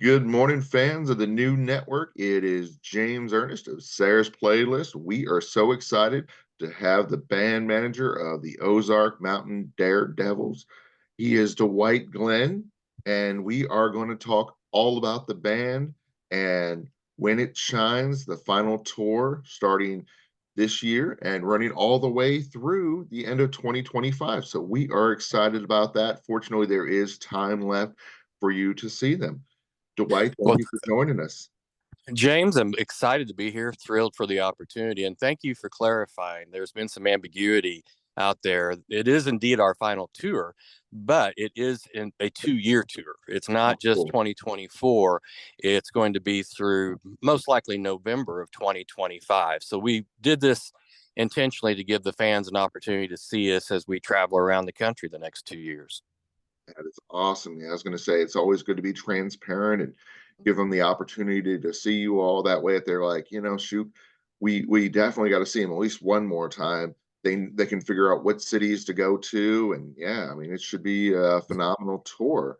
Good morning, fans of the new network. It is James Ernest of Sarah's Playlist. We are so excited to have the band manager of the Ozark Mountain Daredevils. He is Dwight Gleen, and we are going to talk all about the band and when it shines, the final tour starting this year and running all the way through the end of 2025. So we are excited about that. Fortunately, there is time left for you to see them. Dwight, thank Well, you for joining us. James, I'm excited to be here, thrilled for the opportunity, and thank you for clarifying. There's been some ambiguity out there. It is indeed our final tour, but it is in a 2-year tour. It's not Oh, just cool. 2024. It's going to be through most likely November of 2025. So we did this intentionally to give the fans an opportunity to see us as we travel around the country the next 2 years. That is awesome. Yeah, I was going to say it's always good to be transparent and give them the opportunity to see you all that way. If they're like, shoot, we definitely got to see them at least one more time. They can figure out what cities to go to, and yeah, I mean it should be a phenomenal tour.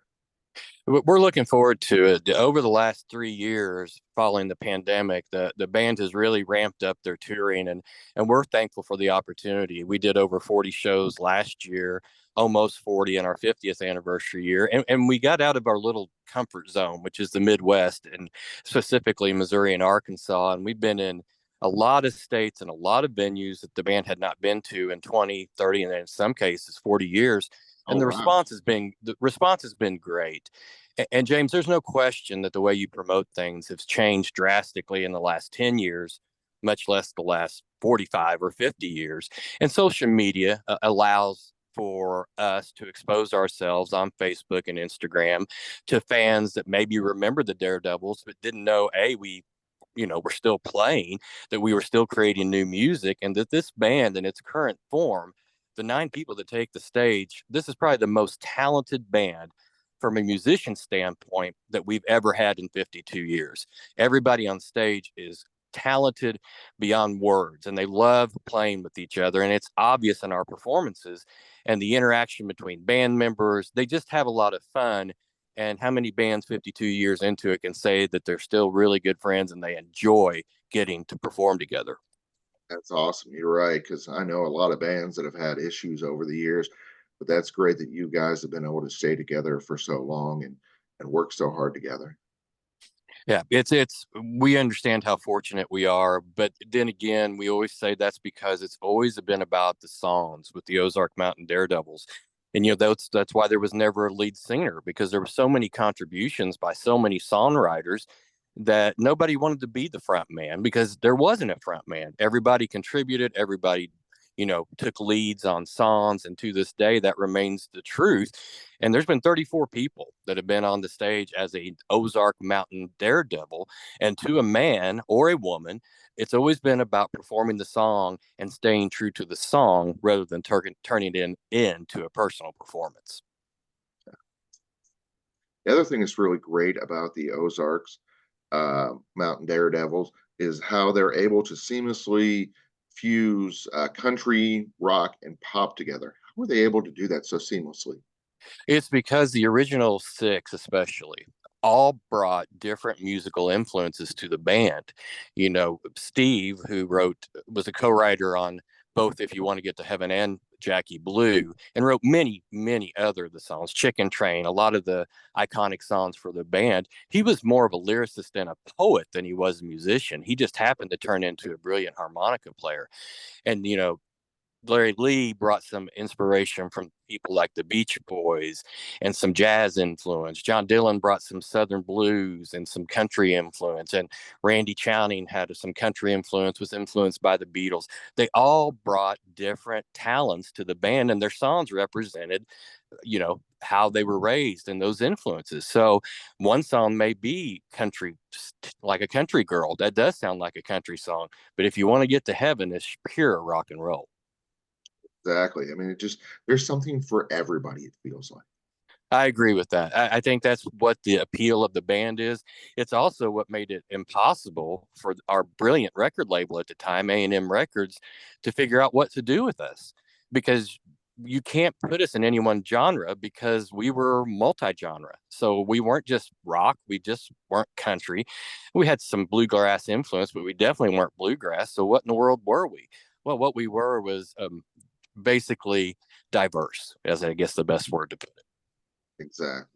We're looking forward to it. Over the last 3 years following the pandemic, the band has really ramped up their touring, and we're thankful for the opportunity. We did over 40 shows last year, almost 40 in our 50th anniversary year, and we got out of our little comfort zone, which is the Midwest, and specifically Missouri and Arkansas. And we've been in a lot of states and a lot of venues that the band had not been to in 20, 30, and in some cases 40 years. Oh And wow, the response has been great. And James, there's no question that the way you promote things has changed drastically in the last 10 years, much less the last 45 or 50 years. And social media allows for us to expose ourselves on Facebook and Instagram to fans that maybe remember the Daredevils but didn't know we're still playing, that we were still creating new music, and that this band in its current form, the 9 people that take the stage, this is probably the most talented band from a musician standpoint that we've ever had in 52 years. Everybody on stage is talented beyond words, and they love playing with each other, and it's obvious in our performances and the interaction between band members. They just have a lot of fun. And how many bands 52 years into it can say that they're still really good friends and they enjoy getting to perform together? that's awesome. You're right, because I know a lot of bands that have had issues over the years, but that's great that you guys have been able to stay together for so long and work so hard together. Yeah, it's we understand how fortunate we are, but then again, we always say that's because it's always been about the songs with the Ozark Mountain Daredevils. And that's why there was never a lead singer, because there were so many contributions by so many songwriters that nobody wanted to be the front man because there wasn't a front man. Everybody contributed, everybody took leads on songs, and to this day that remains the truth. And there's been 34 people that have been on the stage as a Ozark Mountain Daredevil, and to a man or a woman, it's always been about performing the song and staying true to the song rather than turning it into a personal performance. The other thing that's really great about the Ozarks Mountain Daredevils is how they're able to seamlessly fuse country, rock, and pop together. How were they able to do that so seamlessly? It's because the original six, especially, all brought different musical influences to the band. Steve, who was a co-writer on both If You Want to Get to Heaven and Jackie Blue, and wrote many, many other of the songs, Chicken Train, a lot of the iconic songs for the band. He was more of a lyricist and a poet than he was a musician. He just happened to turn into a brilliant harmonica player. And, Larry Lee brought some inspiration from people like the Beach Boys and some jazz influence. John Dillon brought some Southern blues and some country influence. And Randy Chowning had some country influence, was influenced by the Beatles. They all brought different talents to the band, and their songs represented, how they were raised and those influences. So one song may be country, like a country girl. That does sound like a country song. But if you want to get to heaven, it's pure rock and roll. Exactly. I mean, there's something for everybody, it feels like. I agree with that. I think that's what the appeal of the band is. It's also what made it impossible for our brilliant record label at the time, A&M Records, to figure out what to do with us, because you can't put us in any one genre because we were multi-genre. So we weren't just rock, we just weren't country. We had some bluegrass influence, but we definitely weren't bluegrass. So what in the world were we? Well, what we were was basically diverse, as I guess the best word to put it. Exactly.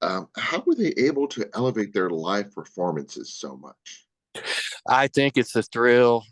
How were they able to elevate their live performances so much? I think it's a thrill.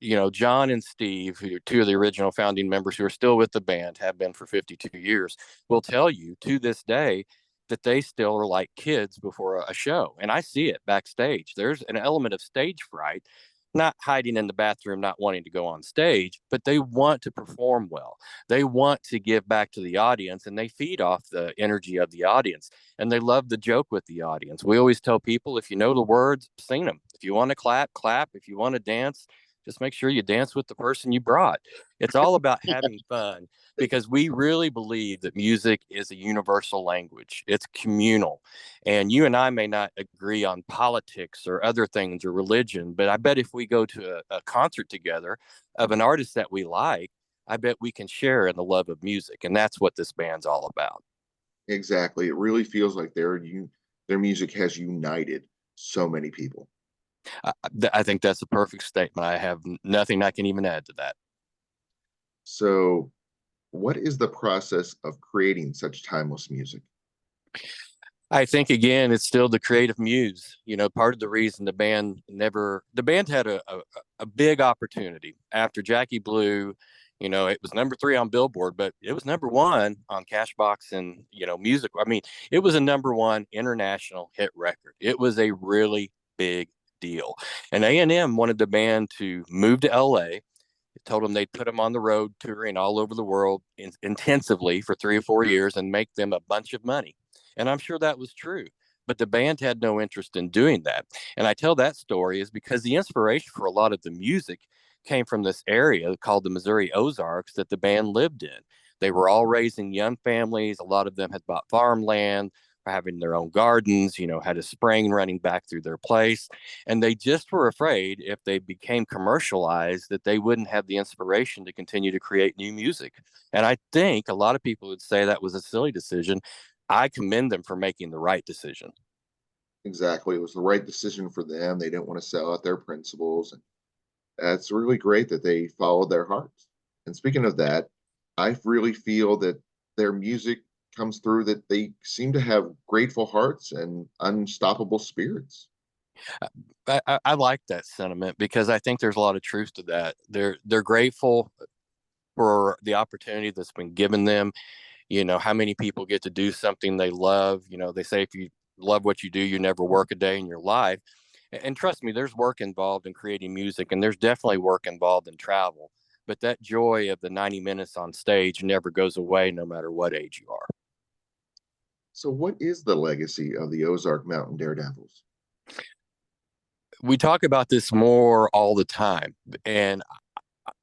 You know, John and Steve, who are two of the original founding members who are still with the band, have been for 52 years, will tell you to this day that they still are like kids before a show. And I see it backstage. There's an element of stage fright, not hiding in the bathroom, not wanting to go on stage, but they want to perform well. They want to give back to the audience and they feed off the energy of the audience and they love the joke with the audience. We always tell people if you know the words, sing them. If you want to clap, clap. If you want to dance, just make sure you dance with the person you brought. It's all about having fun because we really believe that music is a universal language. It's communal. And you and I may not agree on politics or other things or religion, but I bet if we go to a concert together of an artist that we like, I bet we can share in the love of music. And that's what this band's all about. Exactly. It really feels like their music has united so many people. I think that's a perfect statement. I have nothing I can even add to that. So, what is the process of creating such timeless music? I think again, it's still the creative muse. You know, part of the reason the band had a big opportunity after Jackie Blue. You know, it was number 3 on Billboard, but it was number 1 on Cashbox and music. I mean, it was a number 1 international hit record. It was a really big deal, and A&M wanted the band to move to LA. Told them they'd put them on the road touring all over the world intensively for 3 or 4 years and make them a bunch of money. And I'm sure that was true. But the band had no interest in doing that. And I tell that story is because the inspiration for a lot of the music came from this area called the Missouri Ozarks that the band lived in. They were all raising young families. A lot of them had bought farmland, having their own gardens, had a spring running back through their place. And they just were afraid if they became commercialized that they wouldn't have the inspiration to continue to create new music. And I think a lot of people would say that was a silly decision. I commend them for making the right decision. Exactly. It was the right decision for them. They didn't want to sell out their principles. And that's really great that they followed their hearts. And speaking of that, I really feel that their music comes through that they seem to have grateful hearts and unstoppable spirits. I like that sentiment because I think there's a lot of truth to that. They're grateful for the opportunity that's been given them. How many people get to do something they love. They say if you love what you do, you never work a day in your life. And trust me, there's work involved in creating music, and there's definitely work involved in travel. But that joy of the 90 minutes on stage never goes away, no matter what age you are. So, what is the legacy of the Ozark Mountain Daredevils? We talk about this more all the time, and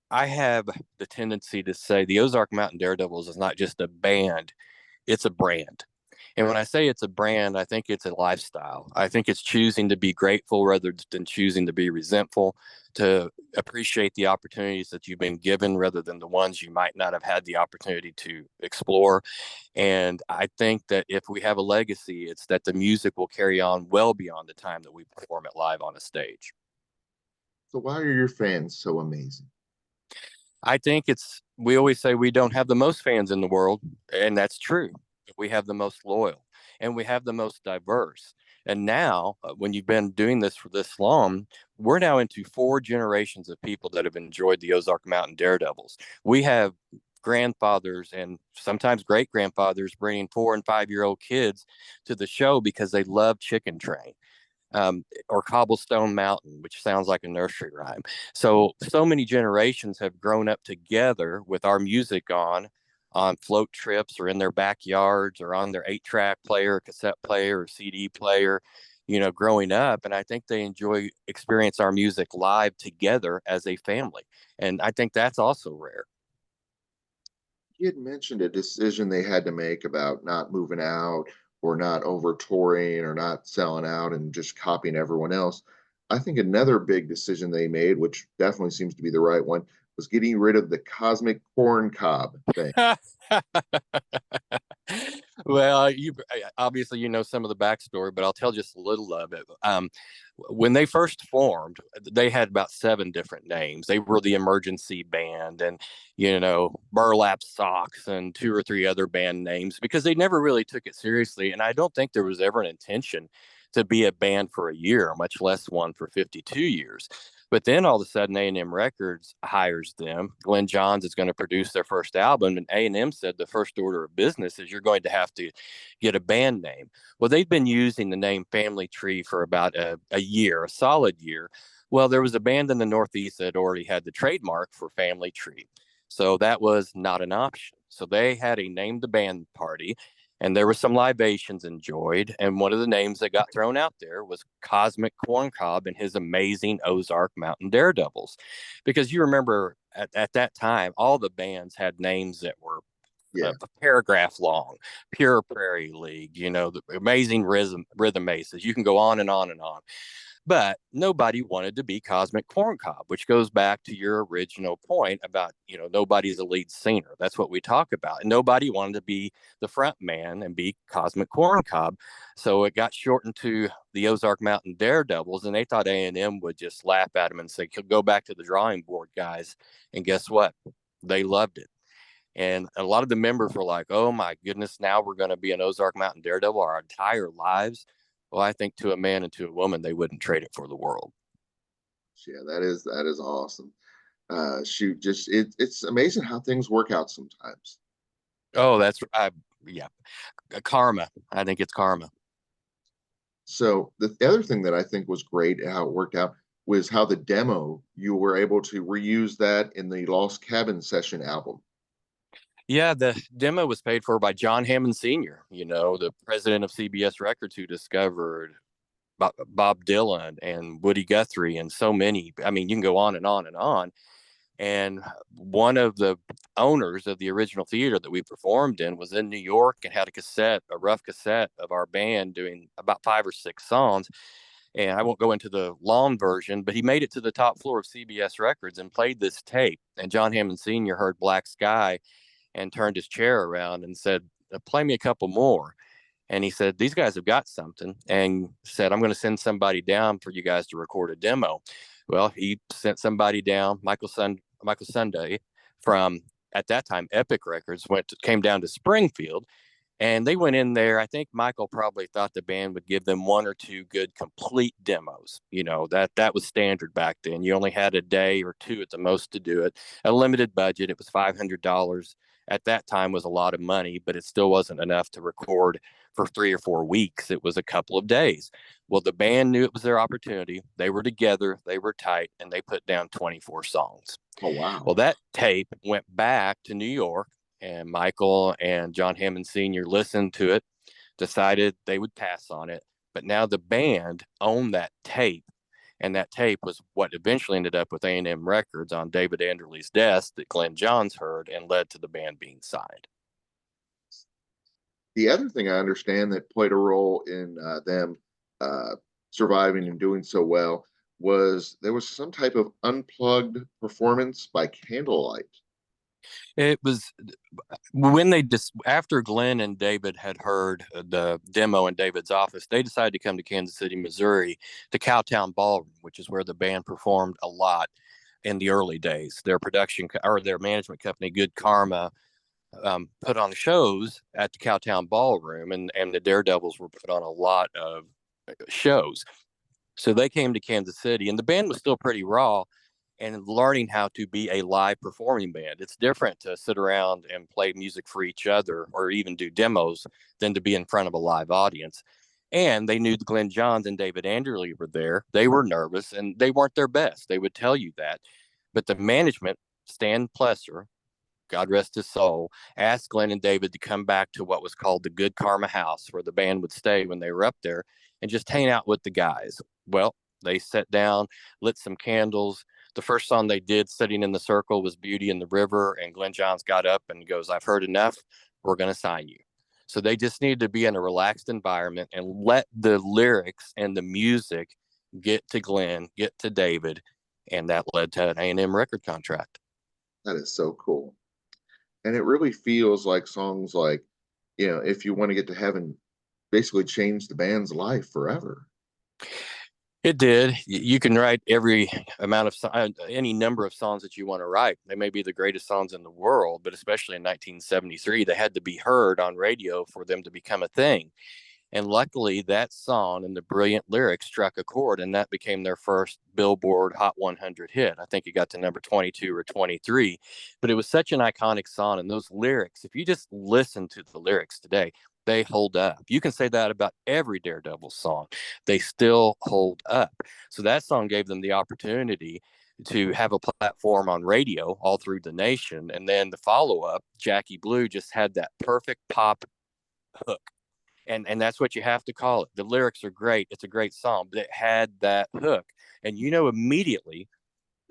I have the tendency to say the Ozark Mountain Daredevils is not just a band, it's a brand. And when I say it's a brand, I think it's a lifestyle. I think it's choosing to be grateful rather than choosing to be resentful, to appreciate the opportunities that you've been given rather than the ones you might not have had the opportunity to explore. And I think that if we have a legacy, it's that the music will carry on well beyond the time that we perform it live on a stage. So, why are your fans so amazing? I think we always say we don't have the most fans in the world, and that's true. We have the most loyal and we have the most diverse. And now, when you've been doing this for this long, we're now into 4 generations of people that have enjoyed the Ozark Mountain Daredevils. We have grandfathers and sometimes great grandfathers bringing 4 and 5-year-old kids to the show because they love Chicken Train, or Cobblestone Mountain, which sounds like a nursery rhyme. So many generations have grown up together with our music on float trips or in their backyards or on their 8-track player, cassette player, or CD player, growing up. And I think they experience our music live together as a family. And I think that's also rare. You had mentioned a decision they had to make about not moving out or not over touring or not selling out and just copying everyone else. I think another big decision they made, which definitely seems to be the right one, was getting rid of the cosmic corn cob thing. Well, you obviously you know some of the backstory, but I'll tell just a little of it. When they first formed, they had about 7 different names. They were the Emergency Band, and Burlap Socks, and 2 or 3 other band names because they never really took it seriously. And I don't think there was ever an intention to be a band for a year, much less one for 52 years. But then all of a sudden, A&M Records hires them. Glenn Johns is going to produce their first album, and A&M said the first order of business is you're going to have to get a band name. Well, they've been using the name Family Tree for about a year, a solid year. Well, there was a band in the Northeast that already had the trademark for Family Tree. So that was not an option. So they had a name the band party, and there were some libations enjoyed. And one of the names that got thrown out there was Cosmic Corncob and his amazing Ozark Mountain Daredevils. Because you remember at that time, all the bands had names that were a paragraph long. Pure Prairie League, the amazing rhythm aces. You can go on and on and on. But nobody wanted to be Cosmic Corncob, which goes back to your original point about, nobody's a lead singer. That's what we talk about. And nobody wanted to be the front man and be Cosmic Corncob. So it got shortened to the Ozark Mountain Daredevils, and they thought A&M would just laugh at them and say, go back to the drawing board, guys. And guess what? They loved it. And a lot of the members were like, oh my goodness, now we're going to be an Ozark Mountain Daredevil our entire lives. Well, I think to a man and to a woman, they wouldn't trade it for the world. Yeah, that is awesome. Shoot, just it's amazing how things work out sometimes. Oh, yeah, karma. I think it's karma. So the other thing that I think was great and how it worked out was how the demo, you were able to reuse that in the Lost Cabin Session album. Yeah, the demo was paid for by John Hammond Sr., the president of CBS Records, who discovered Bob Dylan and Woody Guthrie and so many. I mean, you can go on and on and on. And one of the owners of the original theater that we performed in was in New York and had a rough cassette of our band doing about 5 or 6 songs. And I won't go into the long version, but he made it to the top floor of CBS Records and played this tape. And John Hammond Sr. heard Black Sky and turned his chair around and said, play me a couple more. And he said, these guys have got something, and said, I'm going to send somebody down for you guys to record a demo. Well, he sent somebody down, Michael Sunday from, at that time, Epic Records, came down to Springfield, and they went in there. I think Michael probably thought the band would give them 1 or 2 good complete demos. That was standard back then. You only had a day or 2 at the most to do it. A limited budget. It was $500. At that time was a lot of money, but it still wasn't enough to record for 3 or 4 weeks. It was a couple of days. Well, the band knew it was their opportunity. They were together, they were tight, and they put down 24 songs. Oh, wow. Well, that tape went back to New York, and Michael and John Hammond Sr. listened to it, decided they would pass on it. But now the band owned that tape, and that tape was what eventually ended up with A&M Records on David Anderley's desk that Glenn Johns heard and led to the band being signed. The other thing I understand that played a role in them surviving and doing so well was there was some type of unplugged performance by candlelight. It was when they after Glenn and David had heard the demo in David's office, they decided to come to Kansas City, Missouri, to Cowtown Ballroom, which is where the band performed a lot in the early days. Their production or their management company, Good Karma, put on shows at the Cowtown Ballroom, and the Daredevils were put on a lot of shows. So they came to Kansas City, and the band was still pretty raw and learning how to be a live performing band. It's different to sit around and play music for each other or even do demos than to be in front of a live audience. And they knew Glenn Johns and David Anderley were there. They were nervous and they weren't their best. They would tell you that. But the management, Stan Plesser, God rest his soul, asked Glenn and David to come back to what was called the Good Karma House, where the band would stay when they were up there and just hang out with the guys. Well, they sat down, lit some candles. The first song they did, Sitting in the Circle, was Beauty in the River. And Glenn Johns got up and goes, I've heard enough. We're going to sign you. So they just needed to be in a relaxed environment and let the lyrics and the music get to Glenn, get to David. And that led to an A&M record contract. That is so cool. And it really feels like songs like, if you want to get to heaven, basically changed the band's life forever. It did. You can write every amount of any number of songs that you want to write. They may be the greatest songs in the world, but especially in 1973, they had to be heard on radio for them to become a thing. And luckily, that song and the brilliant lyrics struck a chord, and that became their first Billboard Hot 100 hit. I think it got to number 22 or 23, but it was such an iconic song. And those lyrics, if you just listen to the lyrics today, they hold up. You can say that about every Daredevil song. They still hold up. So that song gave them the opportunity to have a platform on radio all through the nation. And then the follow up, Jackie Blue, just had that perfect pop hook, and that's what you have to call it. The lyrics are great. It's a great song, but it had that hook. And you know immediately,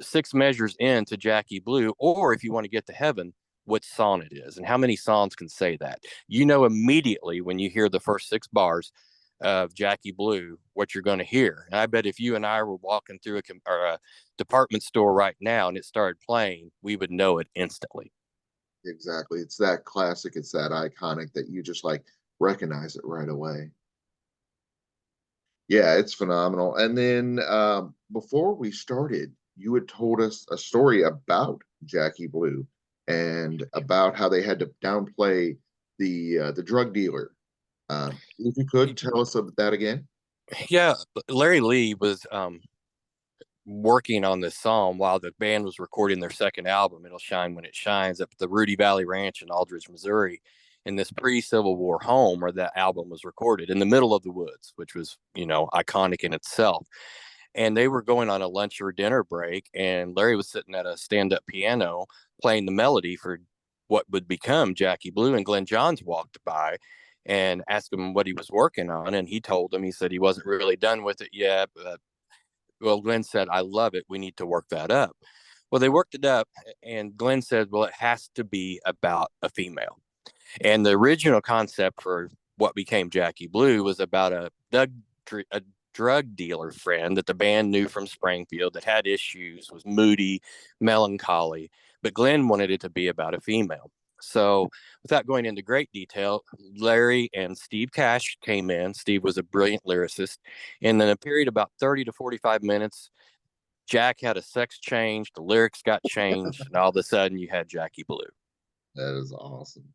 six measures into Jackie Blue, or if you want to get to heaven, what song it is. And how many songs can say that? You know immediately when you hear the first six bars of Jackie Blue what you're going to hear. And I bet if you and I were walking through a department store right now and it started playing, we would know it instantly. Exactly. It's that classic, it's that iconic that you just like recognize it right away. Yeah, it's phenomenal. And then before we started, you had told us a story about Jackie Blue and about how they had to downplay the drug dealer. If you could tell us of that again. Yeah, Larry Lee was working on this song while the band was recording their second album, It'll Shine When It Shines, up at the Rudy Valley Ranch in Aldridge, Missouri, in this pre-Civil War home where that album was recorded in the middle of the woods, which was, iconic in itself. And they were going on a lunch or dinner break, and Larry was sitting at a stand-up piano playing the melody for what would become Jackie Blue, and Glenn Johns walked by and asked him what he was working on, and he told him, he said he wasn't really done with it yet, but well, Glenn said, I love it. We need to work that up. Well, they worked it up, and Glenn said, well, it has to be about a female. And the original concept for what became Jackie Blue was about a drug dealer friend that the band knew from Springfield that had issues, was moody, melancholy. But Glenn wanted it to be about a female. So, without going into great detail, Larry and Steve Cash came in. Steve was a brilliant lyricist. And in a period of about 30 to 45 minutes, Jack had a sex change, the lyrics got changed, and all of a sudden you had Jackie Blue. That is awesome.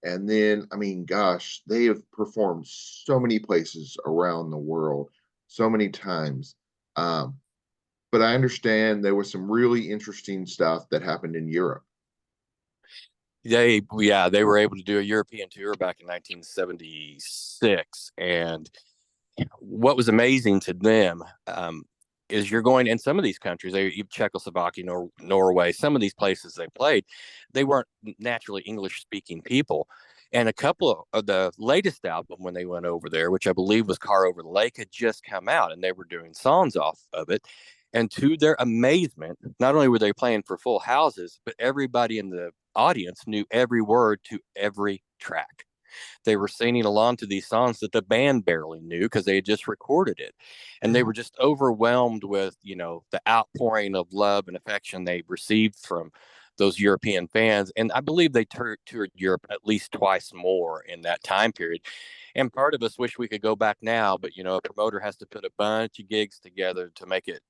And then, I mean, gosh, they have performed so many places around the world, so many times. Um, but I understand there was some really interesting stuff that happened in Europe. They were able to do a European tour back in 1976, and what was amazing to them is you're going in some of these countries, Czechoslovakia, Norway, some of these places they played, they weren't naturally English speaking people. And a couple of the latest album when they went over there, which I believe was Car Over the Lake, had just come out, and they were doing songs off of it. And to their amazement, not only were they playing for full houses, but everybody in the audience knew every word to every track. They were singing along to these songs that the band barely knew because they had just recorded it. And they were just overwhelmed with, the outpouring of love and affection they received from those European fans. And I believe they toured Europe at least twice more in that time period. And part of us wish we could go back now, but a promoter has to put a bunch of gigs together to make it,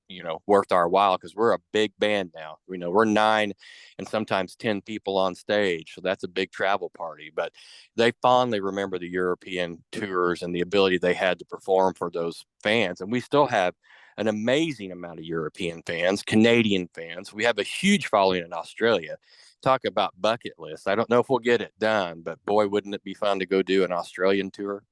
worth our while, because we're a big band now. We're 9 and sometimes 10 people on stage. So that's a big travel party. But they fondly remember the European tours and the ability they had to perform for those fans. And we still have an amazing amount of European fans, Canadian fans. We have a huge following in Australia. Talk about bucket lists. I don't know if we'll get it done, but boy, wouldn't it be fun to go do an Australian tour?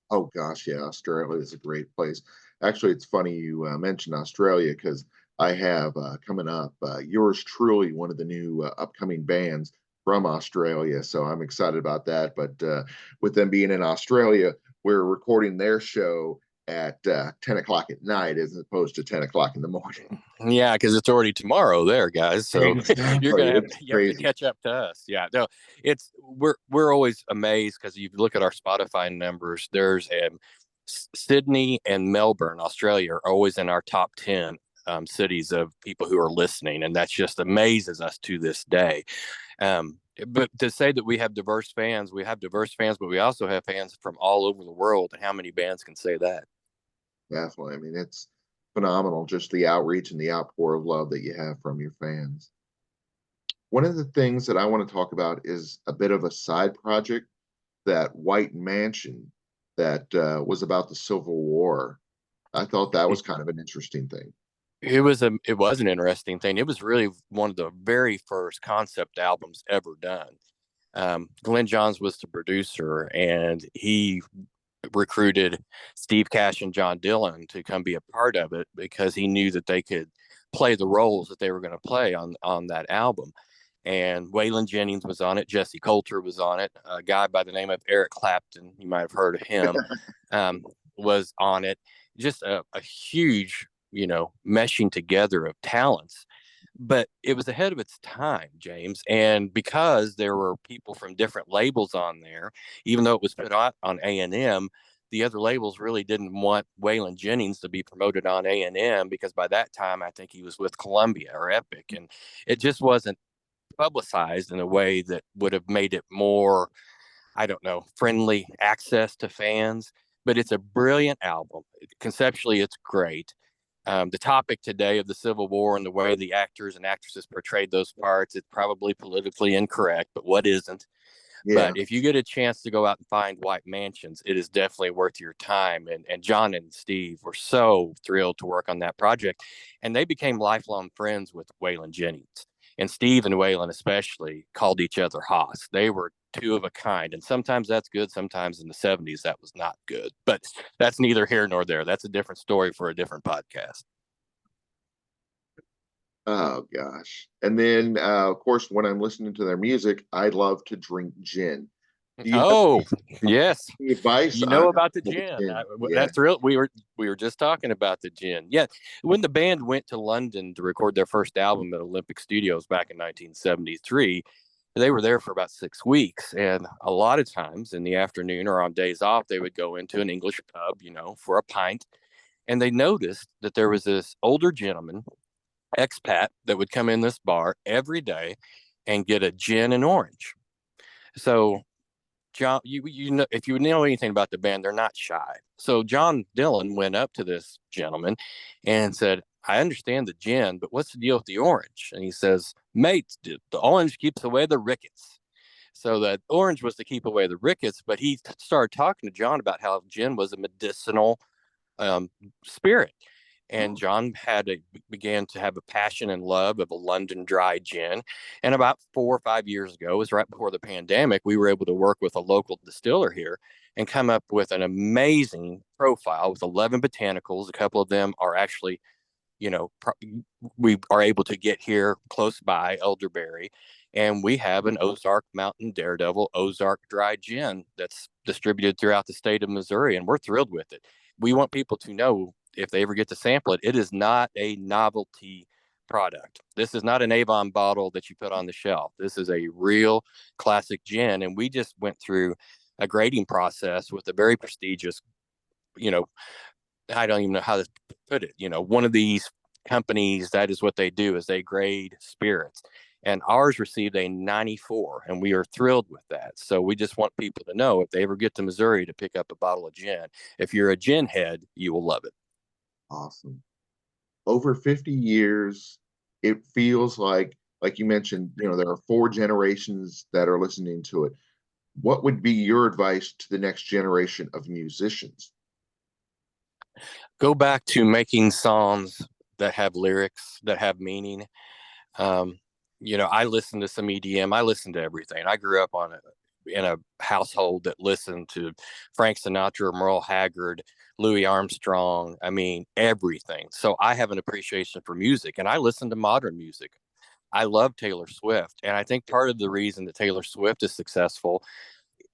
Oh gosh, yeah, Australia is a great place. Actually, it's funny you mentioned Australia because I have coming up yours truly, one of the new upcoming bands from Australia. So I'm excited about that. But with them being in Australia, we're recording their show at 10 o'clock at night as opposed to 10 o'clock in the morning. Yeah, because it's already tomorrow there, guys. So you're Exactly. gonna have It's you have to crazy. catch up to us. Yeah, no, we're always amazed because you look at our Spotify numbers. There's Sydney and Melbourne, Australia, are always in our top 10 cities of people who are listening, and that just amazes us to this day. But to say that we have diverse fans, but we also have fans from all over the world. And how many bands can say that? Definitely. I mean, it's phenomenal, just the outreach and the outpour of love that you have from your fans. One of the things that I want to talk about is a bit of a side project, that White Mansion that was about the Civil War. I thought that was kind of an interesting thing. It was an interesting thing. It was really one of the very first concept albums ever done. Glenn Johns was the producer, and he recruited Steve Cash and John Dillon to come be a part of it because he knew that they could play the roles that they were going to play on that album. And Waylon Jennings was on it. Jesse Coulter was on it. A guy by the name of Eric Clapton, you might have heard of him, was on it. Just a huge, meshing together of talents. But it was ahead of its time, James. And because there were people from different labels on there, even though it was put out on A&M, the other labels really didn't want Waylon Jennings to be promoted on A&M because by that time I think he was with Columbia or Epic, and it just wasn't publicized in a way that would have made it more, I don't know, friendly access to fans. But it's a brilliant album. Conceptually, it's great. The topic today of the Civil War and the way the actors and actresses portrayed those parts, it's probably politically incorrect, but what isn't? Yeah. But if you get a chance to go out and find White Mansions, it is definitely worth your time. And John and Steve were so thrilled to work on that project. And they became lifelong friends with Waylon Jennings. And Steve and Waylon especially called each other Haas. They were two of a kind. And sometimes that's good. Sometimes in the 70s, that was not good. But that's neither here nor there. That's a different story for a different podcast. Oh gosh. And then of course when I'm listening to their music, I love to drink gin. Do you have Oh, yes. any advice You know on about the the gin. gin? Yeah. That's real. We were just talking about the gin. Yeah, when the band went to London to record their first album at Olympic Studios back in 1973, they were there for about 6 weeks, and a lot of times in the afternoon or on days off, they would go into an English pub, for a pint, and they noticed that there was this older gentleman, expat, that would come in this bar every day and get a gin and orange. So John, you know, if you know anything about the band, they're not shy. So John Dillon went up to this gentleman and said, "I understand the gin, but what's the deal with the orange?" And he says, "Mate, the orange keeps away the rickets." So the orange was to keep away the rickets, but he started talking to John about how gin was a medicinal spirit. And Oh, John began to have a passion and love of a London dry gin. And about 4 or 5 years ago, it was right before the pandemic, we were able to work with a local distiller here and come up with an amazing profile with 11 botanicals. A couple of them are actually, you know, we are able to get here close by, elderberry. And we have an Ozark Mountain Daredevil Ozark dry gin that's distributed throughout the state of Missouri, and we're thrilled with it. We want people to know, if they ever get to sample it, it is not a novelty product. This is not an Avon bottle that you put on the shelf. This is a real classic gin, and we just went through a grading process with a very prestigious, you know, I don't even know how to put it. One of these companies, that is what they do, is they grade spirits. And ours received a 94, and we are thrilled with that. So we just want people to know, if they ever get to Missouri, to pick up a bottle of gin. If you're a gin head, you will love it. awesome. Over 50 years, it feels like you mentioned, there are four generations that are listening to it. What would be your advice to the next generation of musicians? Go back to making songs that have lyrics, that have meaning. Um, I listen to some EDM. I listen to everything. I grew up in a household that listened to Frank Sinatra, Merle Haggard, Louis Armstrong. I mean, everything. So I have an appreciation for music, and I listen to modern music. I love Taylor Swift, and I think part of the reason that Taylor Swift is successful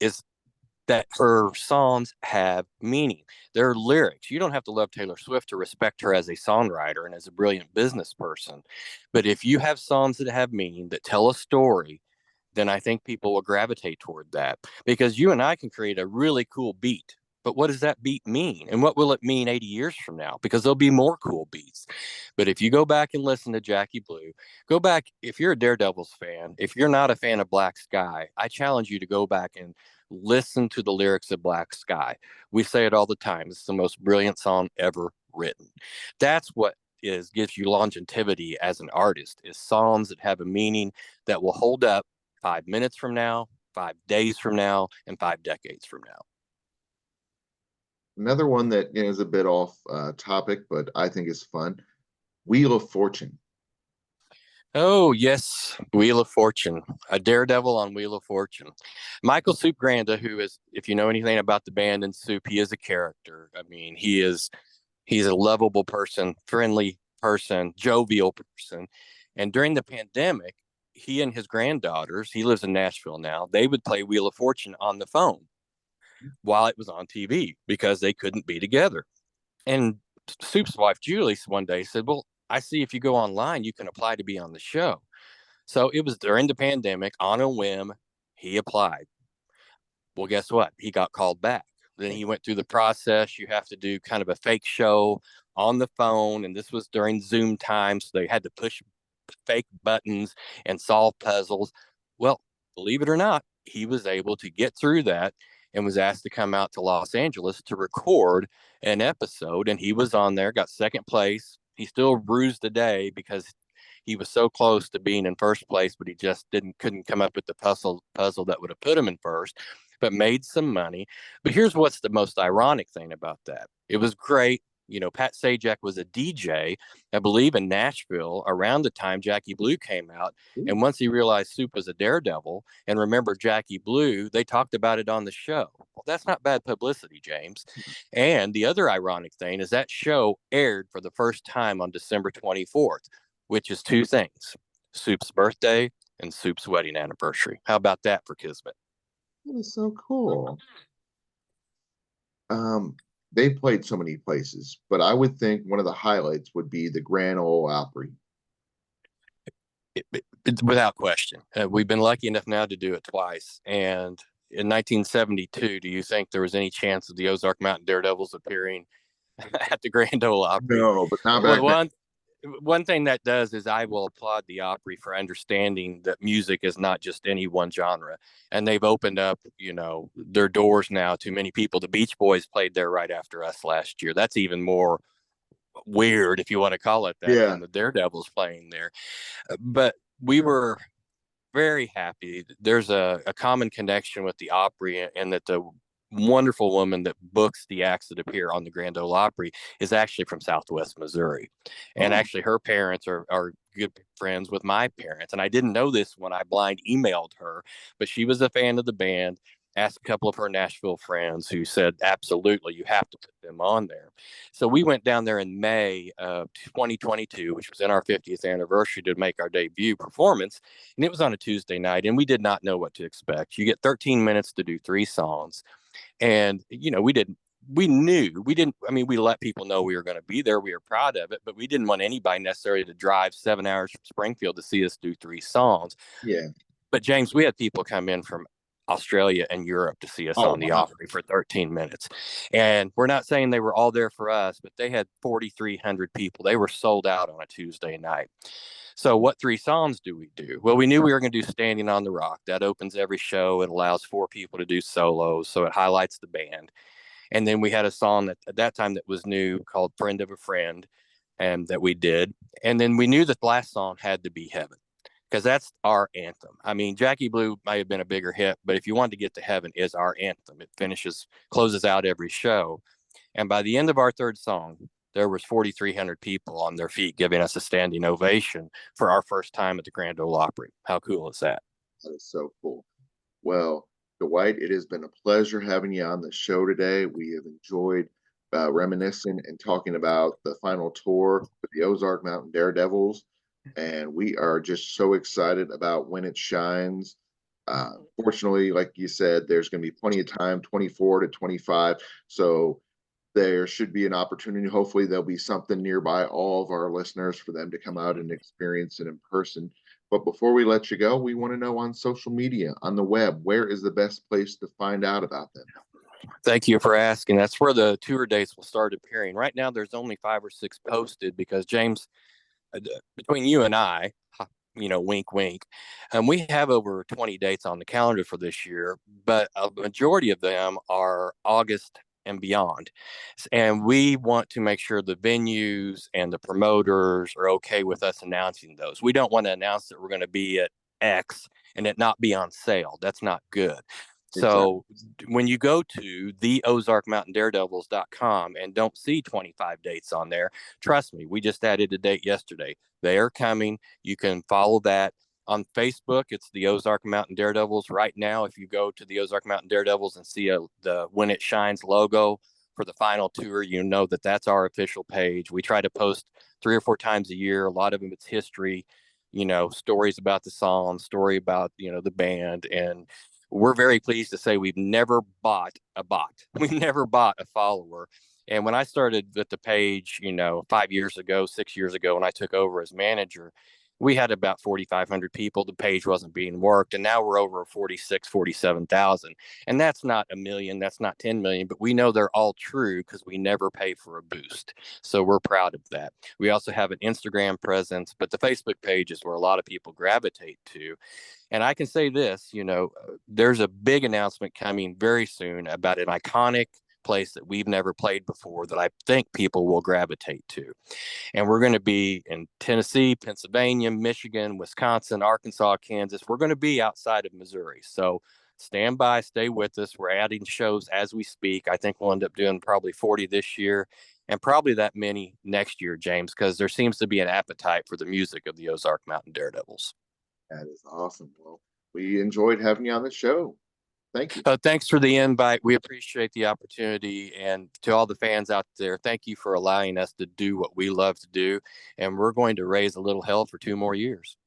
is that her songs have meaning. They're lyrics. You don't have to love Taylor Swift to respect her as a songwriter and as a brilliant business person. But if you have songs that have meaning, that tell a story, then I think people will gravitate toward that, because you and I can create a really cool beat But what does that beat mean? And what will it mean 80 years from now? Because there'll be more cool beats. But if you go back and listen to Jackie Blue, go back, if you're a Daredevils fan, if you're not a fan of Black Sky, I challenge you to go back and listen to the lyrics of Black Sky. We say it all the time. It's the most brilliant song ever written. That's what is gives you longevity as an artist, is songs that have a meaning that will hold up 5 minutes from now, 5 days from now, and 5 decades from now. Another one that is a bit off topic, but I think is fun. Wheel of Fortune. Oh, yes. Wheel of Fortune, a daredevil on Wheel of Fortune. Michael Soup Granda, who is, if you know anything about the band and Soup, he is a character. I mean, he's a lovable person, friendly person, jovial person. And during the pandemic, he and his granddaughters, he lives in Nashville now, they would play Wheel of Fortune on the phone while it was on TV because they couldn't be together. And Soup's wife, Julie, one day said, well, I see if you go online, you can apply to be on the show. So it was during the pandemic, on a whim, he applied. Well, guess what? He got called back. Then he went through the process. You have to do kind of a fake show on the phone. And this was during Zoom time. So they had to push fake buttons and solve puzzles. Well, believe it or not, he was able to get through that and was asked to come out to Los Angeles to record an episode. And he was on there, got second place. He still bruised the day because he was so close to being in first place, but he just couldn't come up with the puzzle that would have put him in first, but made some money. But here's what's the most ironic thing about that. It was great. You know, Pat Sajak was a DJ, I believe, in Nashville around the time Jackie Blue came out. And once he realized Soup was a daredevil and remembered Jackie Blue, they talked about it on the show. Well, that's not bad publicity, James. And the other ironic thing is that show aired for the first time on December 24th, which is two things: Soup's birthday and Soup's wedding anniversary. How about that for Kismet? That is so cool. Um, they played so many places, but I would think one of the highlights would be the Grand Ole Opry. Without question. We've been lucky enough now to do it twice. And in 1972, do you think there was any chance of the Ozark Mountain Daredevils appearing at the Grand Ole Opry? No, but not Well, back then. one thing that does is I will applaud the Opry for understanding that music is not just any one genre. And they've opened up, you know, their doors now to many people. The Beach Boys played there right after us last year. That's even more weird, if you want to call it that, Yeah, than the Daredevils playing there. But we were very happy. There's a common connection with the Opry, and that the wonderful woman that books the acts that appear on the Grand Ole Opry is actually from Southwest Missouri. And oh, actually, her parents are good friends with my parents. And I didn't know this when I blind emailed her, but she was a fan of the band. Asked a couple of her Nashville friends who said, absolutely, you have to put them on there. So we went down there in May of 2022, which was in our 50th anniversary, to make our debut performance. And it was on a Tuesday night, and we did not know what to expect. You get 13 minutes to do 3 songs. And, you know, we didn't, we let people know we were going to be there. We were proud of it, but we didn't want anybody necessarily to drive 7 hours from Springfield to see us do 3 songs. yeah. But James, we had people come in from Australia and Europe to see us Oh, on the wow. Opry for 13 minutes. And we're not saying they were all there for us, but they had 4,300 people. They were sold out on a Tuesday night. So what 3 songs do we do? Well, we knew we were going to do Standing on the Rock. That opens every show. It allows 4 people to do solos, so it highlights the band. And then we had a song that at that time that was new called Friend of a Friend, and that we did. And then we knew that the last song had to be Heaven, because that's our anthem. I mean, Jackie Blue may have been a bigger hit, but if you wanted to get to heaven, is our anthem. It closes out every show. And by the end of our third song, there was 4,300 people on their feet giving us a standing ovation for our first time at the Grand Ole Opry. How cool is that? That is so cool. Well, Dwight, it has been a pleasure having you on the show today. We have enjoyed reminiscing and talking about the final tour with the Ozark Mountain Daredevils. And we are just so excited about when it shines. Fortunately, like you said, there's going to be plenty of time, 24 to 25. So there should be an opportunity. Hopefully, there'll be something nearby all of our listeners for them to come out and experience it in person. But before we let you go, we want to know, on social media, on the web, where is the best place to find out about them? Thank you for asking. That's where the tour dates will start appearing. Right now, there's only 5 or 6 posted because James, between you and I, wink, wink, we have over 20 dates on the calendar for this year, but a majority of them are August and beyond. And we want to make sure the venues and the promoters are okay with us announcing those. We don't want to announce that we're going to be at X and it not be on sale. That's not good. Exactly. So when you go to the Ozark Mountain Daredevils.com and don't see 25 dates on there, trust me, we just added a date yesterday. They are coming. You can follow that on Facebook. It's the Ozark Mountain Daredevils. Right now, if you go to the Ozark Mountain Daredevils and see the When It Shines logo for the final tour, you know that that's our official page. We try to post 3 or 4 times a year. A lot of them, it's history, stories about the song, story about, the band. And we're very pleased to say we've never bought a bot. We've never bought a follower. And when I started with the page, 5 years ago, 6 years ago, when I took over as manager, we had about 4,500 people. The page wasn't being worked. And now we're over 46, 47,000. And that's not a million, that's not 10 million, but we know they're all true because we never pay for a boost. So we're proud of that. We also have an Instagram presence, but the Facebook page is where a lot of people gravitate to. And I can say this, there's a big announcement coming very soon about an iconic place that we've never played before that I think people will gravitate to. And we're going to be in Tennessee, Pennsylvania, Michigan, Wisconsin, Arkansas, Kansas. We're going to be outside of Missouri. So stand by, stay with us. We're adding shows as we speak. I think we'll end up doing probably 40 this year and probably that many next year, James, because there seems to be an appetite for the music of the Ozark Mountain Daredevils. That is awesome. Well, we enjoyed having you on the show. Thank you. Thanks for the invite. We appreciate the opportunity. And to all the fans out there, thank you for allowing us to do what we love to do. And we're going to raise a little hell for 2 more years.